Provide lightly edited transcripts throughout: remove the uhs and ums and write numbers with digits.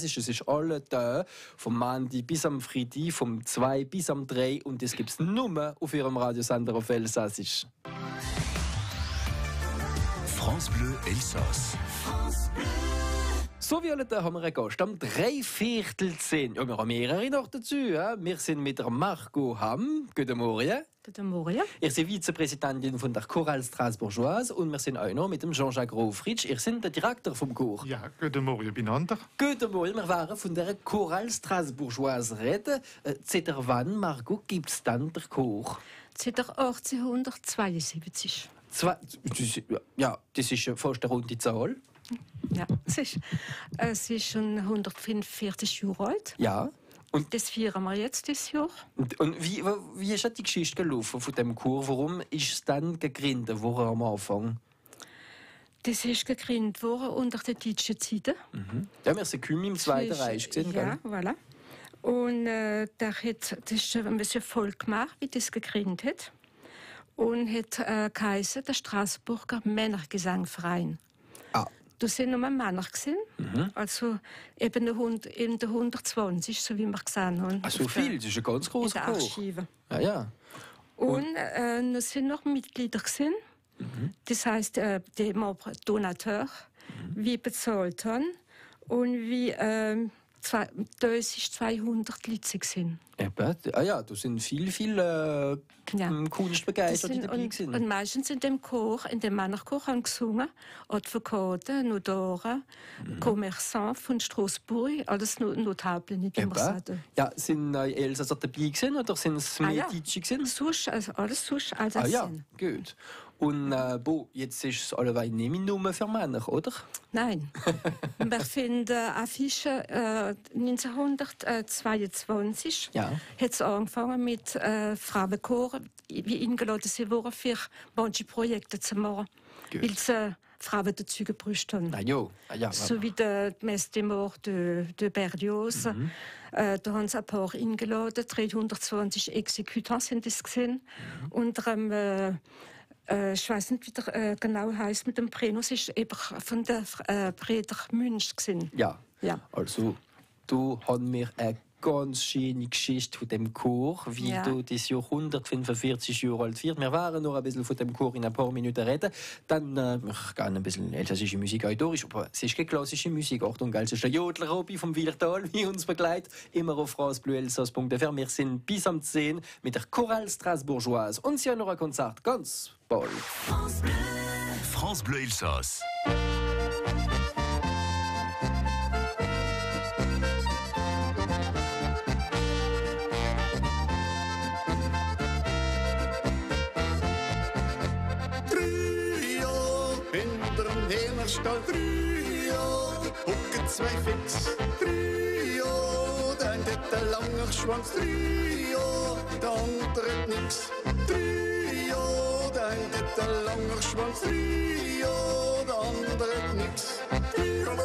Es ist alle da, vom Montag bis am Freitag, vom 2 bis am 3 und das gibt es nur auf Ihrem Radiosender auf Elsassisch. France Bleu Elsass. So wie alle da haben wir einen Gast am 3/4. Ja, wir haben mehrere noch dazu. Ja. Wir sind mit der Margot Hamm. Guten Morgen. Guten Morgen. Ihr seid Vizepräsidentin von der Chorale Strasbourgeoise und wir sind auch noch mit dem Jean-Jacques Rofritsch. Ihr seid der Direktor vom Chor. Ja, guten Morgen, beieinander. Guten Morgen, wir waren von der Chorale Strasbourgeoise reden. Seit wann, Margot, gibt es dann den Chor? Seit 1872. Ja, das ist fast eine runde Zahl. Ja, es ist schon 145 Jahre alt. Ja. Und das feiern wir jetzt dieses Jahr. Und wie ist die Geschichte gelaufen von dem Chor? Warum ist es dann gegründet worden am Anfang? Das ist gegründet worden unter den deutschen Zeiten. Mhm. Ja, wir sind im Zweiten Reich gesehen. Ja, voilà. Und das ist ein bisschen Volk gemacht, wie das gegründet hat. Und hat geheißen, der Straßburger Männergesangverein. Ah. Das sind nur Männer gewesen. Mhm. Also eben in der 120, so wie wir gesehen haben. Ach, so viel? Das ist ein ganz grosser Chor. Archive. Ja, ja. Und es sind noch Mitglieder gewesen. Mhm. Das heisst, die Donateur, wie bezahlt haben und wie 200 Leute sind. Eben. Ah ja, da sind viele Kunstbegeisterte dabei gewesen. Und meistens in dem Chor, in dem Männerchor, haben gesungen Advokaten, Notoren, Kommersant von Straßburg, alles Notablen, wie man sagt. Ja, sind Elsasser dabei gewesen oder sind es mehr Deutsche gewesen? Sonst, also alles sonst, alles ja, gut. Und jetzt ist es alleweil nicht mehr nur für Männer, oder? Nein. Wir finden Affischen 1922. Ja. Hat es angefangen mit Frauenchor, wie eingeladen sie wurden, für manche Projekte zu machen, weil sie Frauen dazu gebrüstet haben. So wie der Messe des Morts de Berlioz. Da haben sie ein paar eingeladen, 320 Exekutants sind das gesehen. Unter ich weiß nicht, wie der genau heißt mit dem Prenus, ist eben von der Breder Münch gesehen. Ja. Also, du hast mir eine ganz schöne Geschichte von dem Chor, wie du das Jahr 145 Jahre alt wird. Wir werden noch ein bisschen von dem Chor in ein paar Minuten reden. Dann wir gehen ein bisschen elsässische Musik auch durch, aber es ist keine klassische Musik. Achtung, es ist der Jodler Robby vom Wielertal, wie uns begleitet. Immer auf francebleuelsass.fr. Wir sind bis am 10 mit der Chorale Strasbourgeoise. Und sie haben noch ein Konzert, ganz bald. France Bleu Elsass. Stall 3 Jahre, hucken 2 fix. 3 Jahre, der eine hat einen langen Schwanz. 3 Jahre, der andere hat nix. 3 Jahre, der eine hat einen langen Schwanz. 3 Jahre, der andere hat nix. 3 Jahre,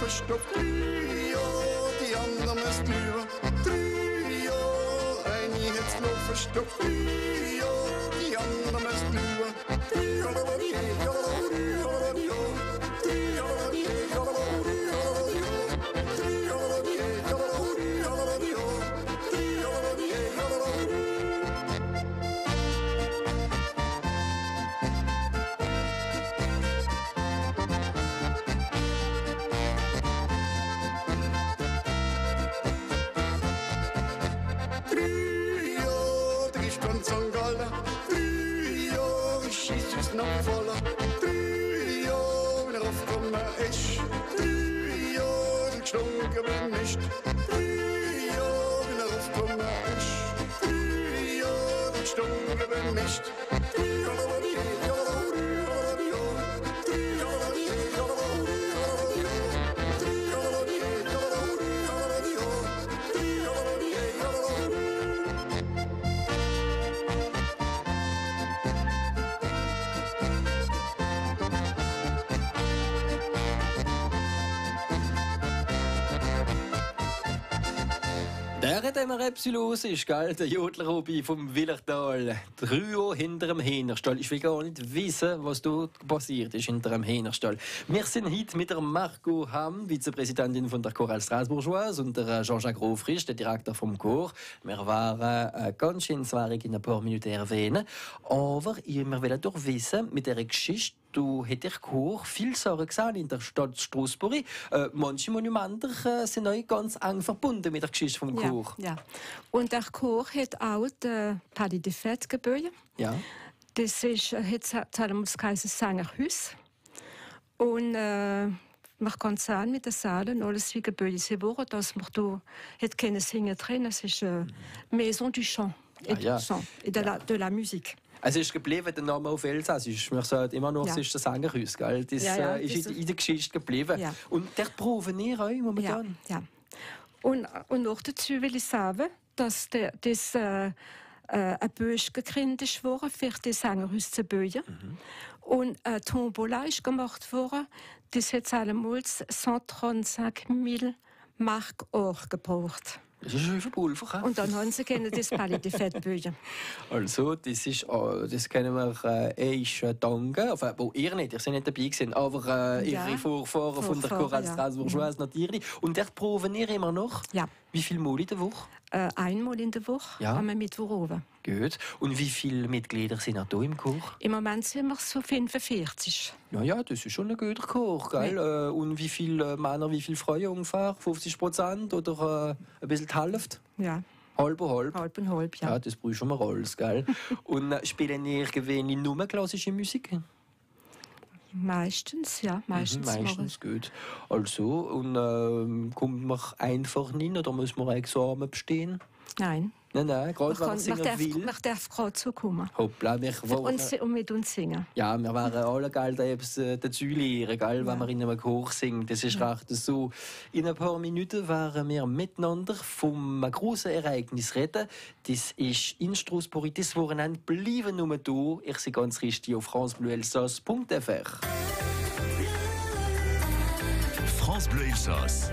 Stopp 3 Jahre, die anderen müssen lügen. 3 Jahre, eine hat's gelaufen, Stopp 3 Jahre, die anderen müssen lügen. 3 Jahre, 3 Jahre, 3 Jahre, 3 Jahre, 3 Jahre, 3 Jahre, 3 Jahre, 3 noch voller. 3 Jahre, wenn aufgekommen ist. 3 Jahre, gestunken bin nicht. 3 Jahre, wenn aufgekommen ist. 3 Jahre, gestunken bin nicht. 3 Jahre, 3 Jahre, 3 Jahre, 3 Jahre, 3 Jahre, 3 Jahre, 3 Jahre. Der hat immer etwas los, ist, gell? Der Jodler-Hobby vom Willertal. 3 Uhr hinter dem Hähnerstall. Ich will gar nicht wissen, was dort passiert ist hinter dem Hähnerstall. Wir sind heute mit der Margot Hamm, Vizepräsidentin von der Chorale Strasbourgeoise, und der Jean-Jacques Rofrisch, der Direktor vom Chor. Wir waren ganz schön zweirig in ein paar Minuten erwähnen. Aber wir wollen doch wissen, mit dieser Geschichte, du hast der Chor viel Sachen gesehen in der Stadt Strasbourg. Manche Monumente sind auch ganz eng verbunden mit der Geschichte vom Chor. Ja. Und der Chor hat auch das Palais des Fêtes gebaut. Ja. Das ist damals geheißen Sängerhaus. Und man kann sagen, mit den Sälen alles wie gebaut wurde, dass man da keine Singen drin. Es ist Maison du Chant et de la Musique. Es ist geblieben, der Name auf Elsassisch. Man sagt immer noch, es ist das Sängerhaus. Gell? Das ist in der Geschichte geblieben. Ja. Und der proben ihr auch momentan. Ja. Und noch dazu will ich sagen, dass das ein Bösch gegründet wurde, für das Sängerhaus zu bauen. Und eine Tombola ist gemacht worden. Das hat damals 135.000 Mark Or gebraucht. Das ist schon viel Pulver. Und dann haben sie das Palais des Fêtes bauen. Also, das können wir euch danken. Enfin, ihr nicht, ihr seid nicht dabei gewesen, aber ihre Vorfahren von der Chorale Strasbourgeoise natürlich. Und dort proben ihr immer noch? Ja. Wie viel Mal in der Woche? Einmal in der Woche, am Mittwoch oben. Gut. Und wie viele Mitglieder sind noch hier im Chor? Im Moment sind wir so 45. Ja, das ist schon ein guter Chor, gell? Ja. Und wie viele Männer, wie viele Frauen ungefähr? 50% oder ein bisschen die Hälfte? Ja. Halb und halb? Halb und halb, ja. Ja, das braucht schon mal alles, gell? Und spielen ihr gewöhnlich nur klassische Musik? Meistens, ja. Meistens gut. Also, und kommt man einfach nicht oder muss man Examen bestehen? Nein. Nein, gerade wenn man singen will. Man darf gerade zukommen. Hoppla, und mit uns singen. Ja, wir waren alle dazu lernen, wenn wir in einem Chor singen. Das ist recht so. In ein paar Minuten werden wir miteinander vom grossen Ereignis reden. Das ist in Strasbourg. Das Wochenende bleiben nur da. Ich sehe ganz richtig auf francebleuelsass.fr. France Bleu Elsass.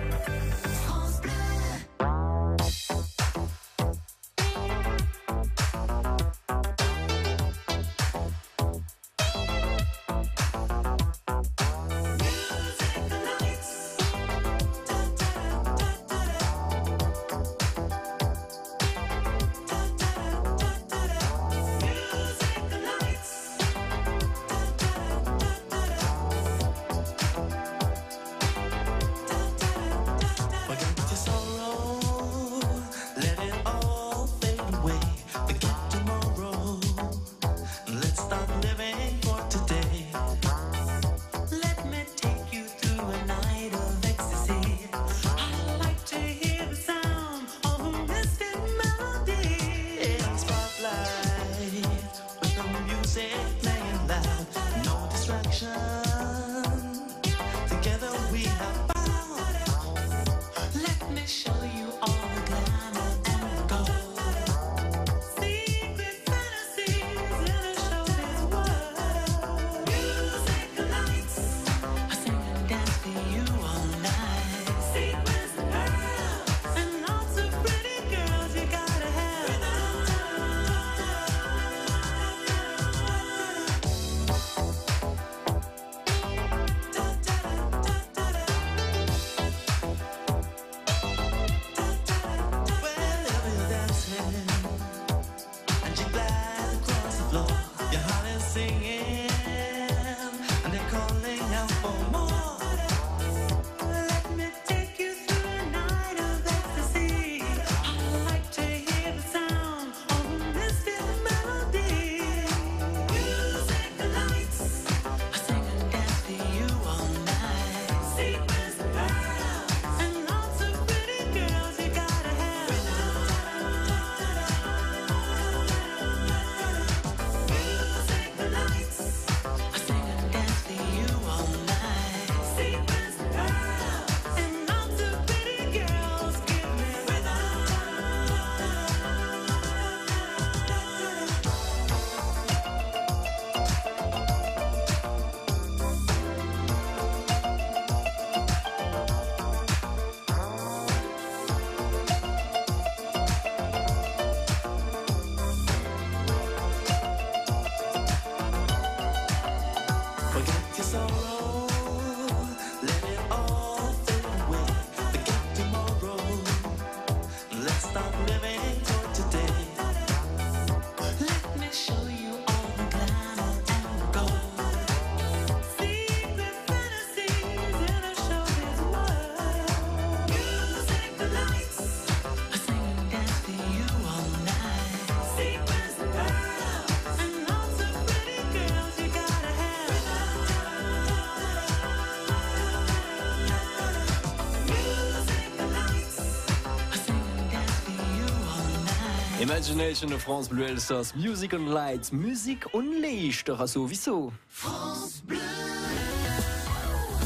Imagination of France Bleu Elsass, Music and Lights, Musik und Lichter, sowieso. France Bleu.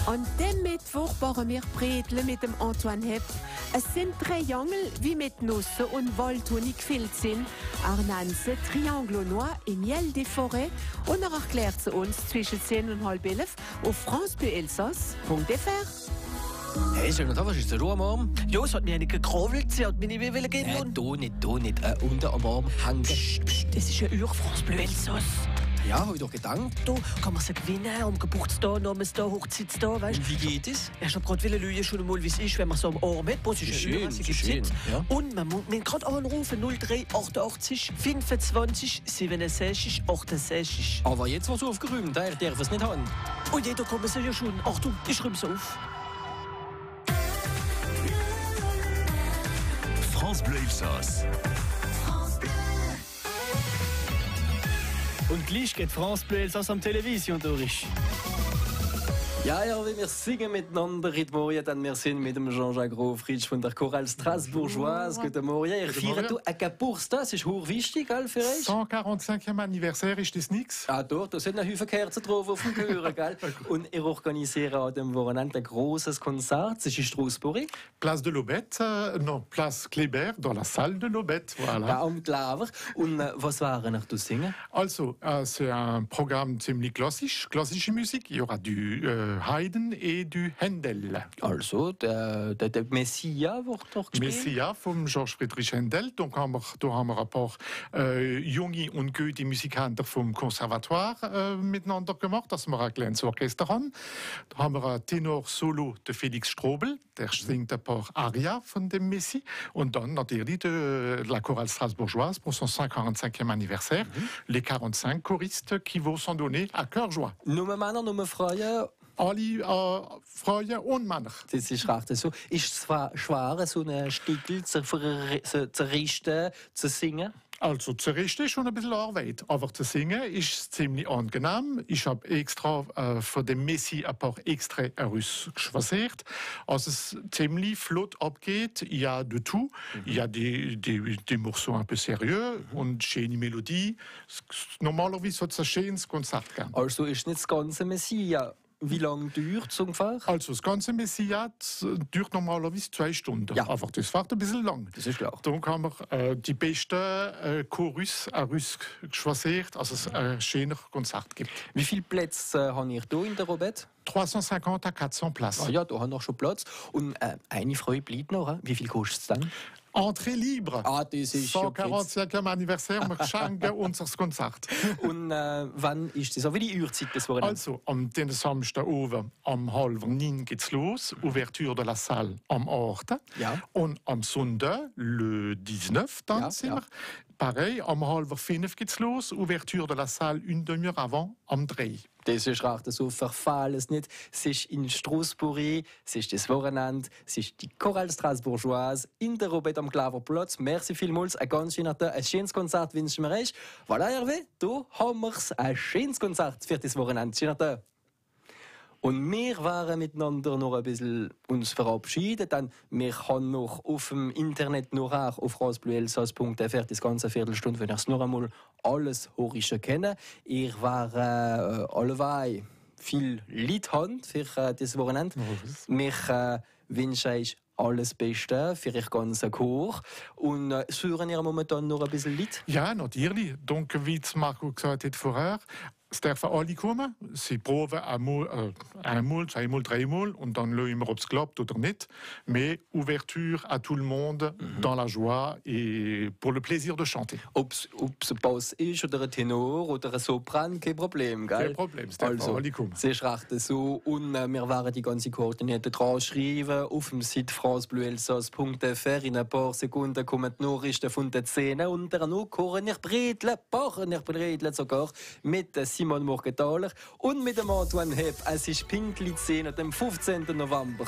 An dem Mittwoch bauen wir Bredeln mit dem Antoine Hepp. Es sind Triangel, wie mit Nüsse und Waldhonig gefüllt sind. Er nennt sie Triangle Noir et Miel des Forêts und er erklärt sie uns zwischen 10 und halb 11 auf francebleuelsass.fr. Hey, schön, was ist denn am Arm? Ja, es hat mir nicht gekrovelt, sie hat mich nicht mehr gehen wollen. Da nicht. Unter am Arm hängen. Psst, das ist ein France Bleu Elsass. Ja, habe ich doch gedacht. Da kann man sie gewinnen, am Geburtstag, Namenstag, Hochzeitstag, weißt du? Wie geht es? Ich habe gerade lügen, schon mal, wie es ist, wenn man so am Arm hat. Das ist schön. Ja. Und man muss gerade anrufen, 03 88 25 67 68. Aber jetzt was aufgeräumt, der darf es nicht haben. Und jeder kommt sie ja schon. Achtung, ich räume es auf. France Bleu Elsass. Und gleich geht France Bleu Elsass am Television durch. Ja, wie wir singen miteinander heute Morgen, dann wir sind mit dem Jean-Jacques Grofritsch von der Chorale Strasbourgeoise. Guten Morgen. Ihr feiert einen Geburtstag, das ist hochwichtig für euch. 145e Anniversaire, ist das nichts? Ah, doch, da sind eine Haufen Kerzen drauf auf dem Chöre, gell? Und ihr organisiert an dem Wochenende ein grosses Konzert, das ist in Straßburg. Place de l'Aubette, non, Place Kléber, dans la salle de l'Aubette, voilà. Ja, am Klaver. Und was waren noch zu singen? Also, c'est un programme ziemlich klassisch, klassische Musik. Il y aura du Haydn et du Händel. Also, der Messia wird doch gespielt. Messia von Georges Friedrich Händel. Da haben wir ein paar junge und gute Musikanten vom Conservatoire miteinander gemacht, dass wir ein kleines Orchester haben. Da haben wir ein Tenor-Solo de Felix Strobel, der singt ein paar Aria von dem Messi. Und dann natürlich de la Chorale Strasbourgeoise pour son 145e anniversaire. Les 45 choristes qui vont s'en donner à cœur joie. Nur Männer, nur Frauen? Alle Frauen und Männer. Das ist recht so. Ist es schwer, so einen Stickel zu richten, zu singen? Also zu richten ist schon ein bisschen Arbeit, aber zu singen ist ziemlich angenehm. Ich habe extra für den Messi ein paar Extraits herausgeschwasert. Also es ziemlich flott abgeht. Il y a de tout. Il y a des morceaux un peu sérieux und schöne Melodie. Normalerweise hat es ein schönes Konzert gegeben. Also ist nicht das ganze Messia. Wie lange dauert es ungefähr? Also das ganze Messia dauert normalerweise 2 Stunden. Ja. Aber das wird ein bisschen lang. Das ist klar. Dann haben wir die besten Chorus herausgeschwasert, also es ein schönes Konzert gibt. Wie viele Plätze habt ihr hier in der Robette? 350 à 400 Places. Ah ja, da haben wir schon Platz. Und eine Freude bleibt noch. Wie viel kostet es dann? Entrée libre. Ah, das ist 145e Anniversaire, wir schenken unser Konzert. Und wann ist das? Wie die Uhrzeit des Wochenende? Also, am Samstag oben, am 8:30 geht's los. Ouverture de la salle am 8. Ja. Und am Sonntag, le 19, dann sind wir. Pareil, am 4:30 geht's los. Ouverture de la salle une demi-heure avant, am 3. Das ist recht so, verfall es nicht. Es ist in Straßburg, es ist das Wochenende, es ist die Chorale Strasbourgeoise in der Robette am Klaverplatz. Merci vielmals, ein ganz schönes Konzert wünschen wir euch. Voilà, Hervé, da haben wir ein schönes Konzert für das Wochenende. Schönen Und wir waren miteinander noch ein bisschen uns verabschieden. Dann wir haben noch auf dem Internet noch auf francebleuelsass.fr das ganze Viertelstunde, wenn ihr es noch einmal alles Horische kennen. Ihr waren allebei viel Lied haben für das Wochenende. Wir wünschen euch alles Beste für euch ganzen Chor. Und hören ihr momentan noch ein bisschen Lied? Ja, natürlich. Donc, wie Marco gesagt hat vorher, es dürfen alle kommen. Sie proben einmal, zweimal, dreimal und dann schauen wir, ob es klappt oder nicht. Mais ouverture à tout le monde, dans la joie et pour le plaisir de chanter. Ob es ein Bass ist oder ein Tenor oder ein Sopran, kein Problem, gell? Kein Problem, es dürfen alle kommen. Es ist recht so. Und wir werden die ganze Koordinate dran schreiben auf dem Site francebleuelsass.fr. In ein paar Sekunden kommen die Nachrichten von den Szenen und dann noch kochen ich Bredle sogar mit Simon Morgenthaler und mit dem Antoine Hepp. Es ist Pinkli 10 am 15. November.